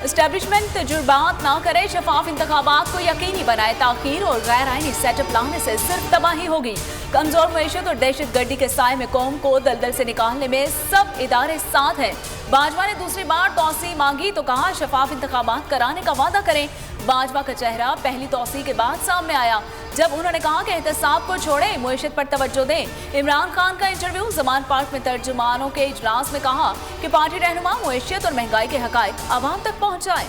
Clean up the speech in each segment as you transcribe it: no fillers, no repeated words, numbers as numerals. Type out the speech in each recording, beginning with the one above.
Establishment तजुर्बात ना करे, शफाफ इंतखाबात को यकीनी बनाए। ताखीर और गैर आईनी सेटअप लाने से सिर्फ तबाही होगी। कमजोर मईशत और दहशत गर्दी के साए में कौम को दलदल से निकालने में सब इदारे साथ हैं। बाजवा ने दूसरी बार तौसी मांगी तो कहा शफाफ इंतखाबात कराने का वादा करें। बाजवा का चेहरा पहली तौसी के बाद सामने आया जब उन्होंने कहा कि एहतसाब को छोड़ें, मुईशत पर तवज्जो दें। इमरान खान का इंटरव्यू जमान पार्क में तर्जुमानों के इजलास में कहा कि पार्टी रहनुमा मुईशत और महंगाई के हकायक आवाम तक पहुंचाएं।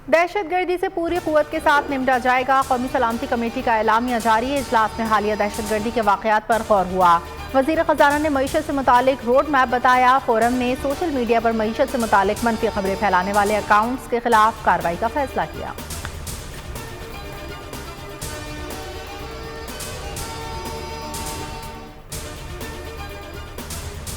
दहशतगर्दी से पूरी कुव्वत के साथ निपटा जाएगा। कौमी सलामती कमेटी का एलामिया जारी है। इजलास में हालिया दहशतगर्दी के वाक़यात पर गौर हुआ। वज़ीर ख़जाना ने मईशत से मुतालिक रोड मैप बताया। फोरम ने सोशल मीडिया पर मईशत से मुतालिक मनफी खबरें फैलाने वाले अकाउंट्स के खिलाफ कार्रवाई का फैसला किया।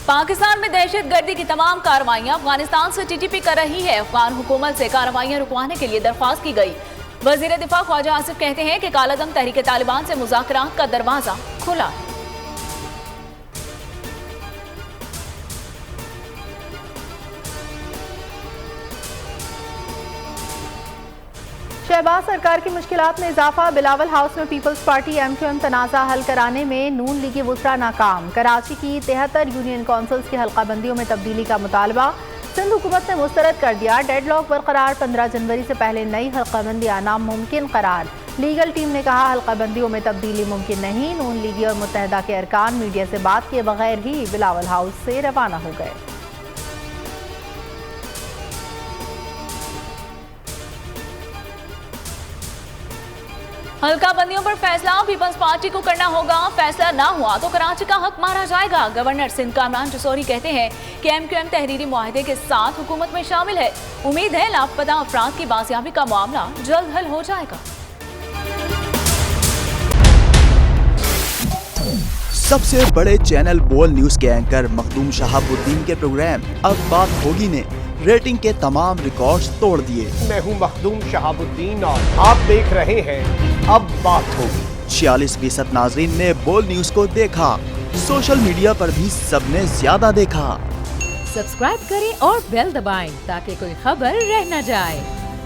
पाकिस्तान में दहशत गर्दी की तमाम कार्रवाइयां अफगानिस्तान से टीटीपी कर रही है। अफगान हुकूमत से कार्रवाइयां रुकवाने के लिए दरख्वास्त की गई। वजीर दिफा ख्वाजा आसिफ कहते हैं कि कालादम तहरीक तालिबान से मुज़ाकरात का दरवाजा खुला है। शहबाज सरकार की मुश्किलात में इजाफा। बिलावल हाउस में पीपल्स पार्टी MQM तनाज़ा हल कराने में नून लीगी वुज़रा नाकाम। कराची की 73 यूनियन काउंसिल्स की हल्का बंदियों में तब्दीली का मुतालबा सिंध हुकूमत ने मुस्तरद कर दिया। डेडलॉक बरकरार। 15 जनवरी से पहले नई हल्का बंदी आना मुमकिन करार। लीगल टीम ने कहा हल्का बंदियों में तब्दीली मुमकिन नहीं। नून लीगी और मुत्तहदा के अरकान मीडिया से बात किए बगैर ही बिलावल हाउस से रवाना हो गए। हल्का बंदियों पर फैसला पीपल्स पार्टी को करना होगा। फैसला ना हुआ तो कराची का हक मारा जाएगा। गवर्नर सिंध कामरान जसौरी कहते हैं कि MQM तहरीरी मुआहदे के साथ हुकूमत में शामिल है। उम्मीद है लापता अफराद की बाजियाबी का मामला जल्द हल हो जाएगा। सबसे बड़े चैनल बोल न्यूज के एंकर मखदूम शहाबुद्दीन के प्रोग्राम अब बात होगी ने रेटिंग के तमाम रिकॉर्ड्स तोड़ दिए। मैं हूं मखदूम शहाबुद्दीन और आप देख रहे हैं अब बात होगी। 46% नाजरीन ने बोल न्यूज को देखा। सोशल मीडिया पर भी सबने ज्यादा देखा। सब्सक्राइब करें और बेल दबाएं ताकि कोई खबर रह न जाए।